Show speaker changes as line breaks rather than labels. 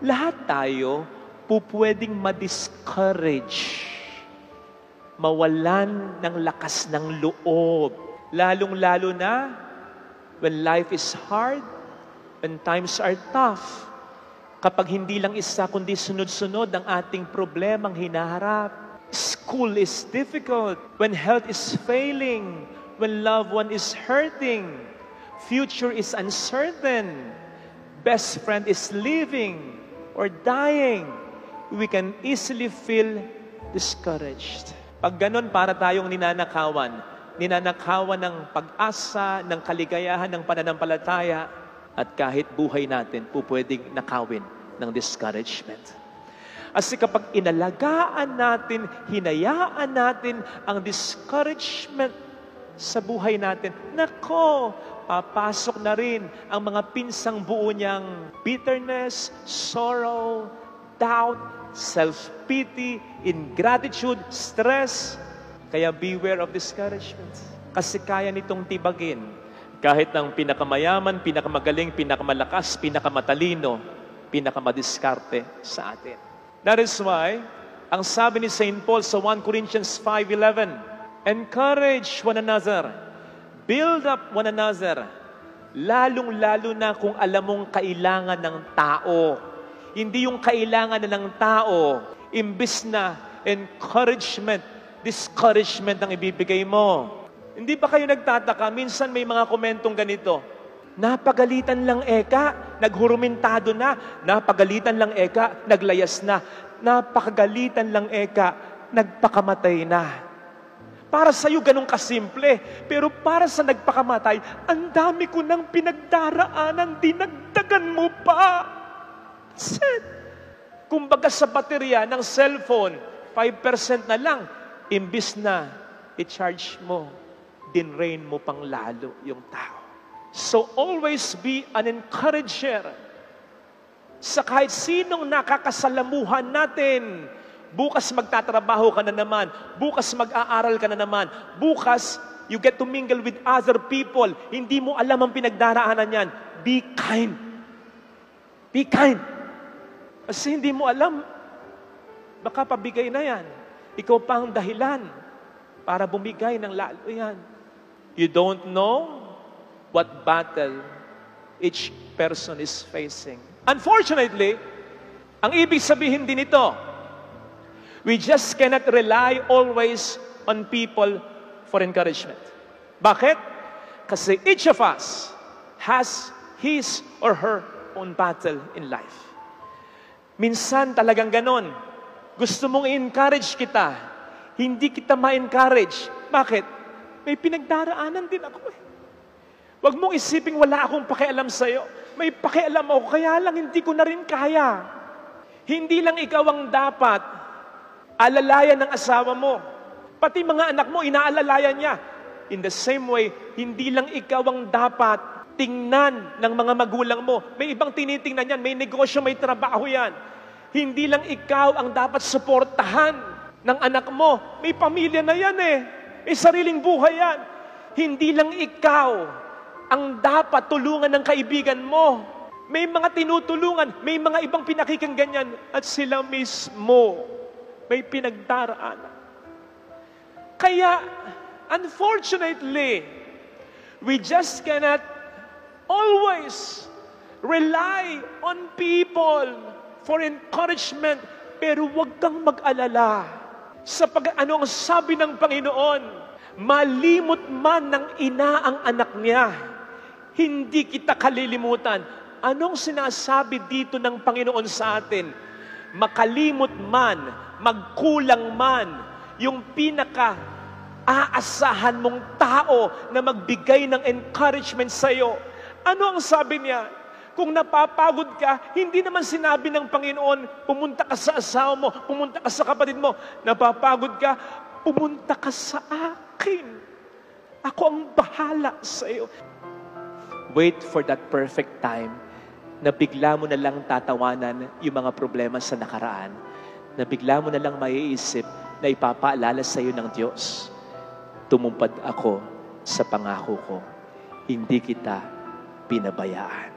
Lahat tayo pupwedeng ma-discourage, mawalan ng lakas ng loob. Lalong-lalo na when life is hard, when times are tough. Kapag hindi lang isa kundi sunod-sunod ang ating problemang hinaharap. School is difficult, when health is failing, when loved one is hurting, future is uncertain, best friend is leaving or dying, we can easily feel discouraged. Pag ganun, para tayong ninanakawan ng pag-asa, ng kaligayahan, ng pananampalataya, at kahit buhay natin, pwedeng nakawin ng discouragement. Kasi kapag inalagaan natin, hinayaan natin ang discouragement sa buhay natin, nako, papasok na rin ang mga pinsang buo niyang bitterness, sorrow, doubt, self-pity, ingratitude, stress. Kaya beware of discouragement. Kasi kaya nitong tibagin kahit ng pinakamayaman, pinakamagaling, pinakamalakas, pinakamatalino, pinakamadiskarte sa atin. That is why, ang sabi ni St. Paul sa 1 Corinthians 5:11, encourage one another, build up one another, lalong-lalo na kung alam mong kailangan ng tao. Hindi yung kailangan na ng tao, imbis na encouragement, discouragement ang ibibigay mo. Hindi ba kayo nagtataka? Minsan may mga komentong ganito, napagalitan lang eka, naghurumentado na. Napagalitan lang eka, naglayas na. Napakagalitan lang eka, nagpakamatay na. Para sa'yo ganun kasimple. Pero para sa nagpakamatay, ang dami ko nang pinagdaraanan, dinagdagan mo pa. Set. Kumbaga sa baterya ng cellphone, 5% na lang. Imbis na i-charge mo, dinrain mo pang lalo yung tao. So always be an encourager sa kahit sinong nakakasalamuhan natin. Bukas magtatrabaho ka na naman. Bukas mag-aaral ka na naman. Bukas, you get to mingle with other people. Hindi mo alam ang pinagdaraanan yan. Be kind. Be kind. Kasi hindi mo alam, baka pabigay na yan. Ikaw pa ang dahilan para bumigay ng lalo yan. You don't know what battle each person is facing. Unfortunately, ang ibig sabihin din ito, we just cannot rely always on people for encouragement. Bakit? Kasi each of us has his or her own battle in life. Minsan talagang ganon. Gusto mong i-encourage kita, hindi kita ma-encourage. Bakit? May pinagdaraanan din ako eh. Huwag mong isiping wala akong pakialam sa'yo. May pakialam ako, kaya lang hindi ko na rin kaya. Hindi lang ikaw ang dapat alalayan ng asawa mo. Pati mga anak mo, inaalalayan niya. In the same way, hindi lang ikaw ang dapat tingnan ng mga magulang mo. May ibang tinitingnan yan, may negosyo, may trabaho yan. Hindi lang ikaw ang dapat suportahan ng anak mo. May pamilya na yan eh. May sariling buhay yan. Hindi lang ikaw ang dapat tulungan ng kaibigan mo. May mga tinutulungan, may mga ibang pinakikinggan yan, at sila mismo may pinagdaraanan. Kaya, unfortunately, we just cannot always rely on people for encouragement, pero huwag kang mag-alala. Ano ang sabi ng Panginoon? Malimot man ng ina ang anak niya, hindi kita kalilimutan. Anong sinasabi dito ng Panginoon sa atin? Makalimot man, magkulang man, yung pinaka-aasahan mong tao na magbigay ng encouragement sa'yo. Ano ang sabi niya? Kung napapagod ka, hindi naman sinabi ng Panginoon, pumunta ka sa asawa mo, pumunta ka sa kapatid mo. Napapagod ka, pumunta ka sa akin. Ako ang bahala sa iyo. Wait for that perfect time na bigla mo na lang tatawanan yung mga problema sa nakaraan. Na bigla mo na lang maiisip na ipapaalala sa iyo ng Diyos. Tumumpad ako sa pangako ko. Hindi kita pinabayaan.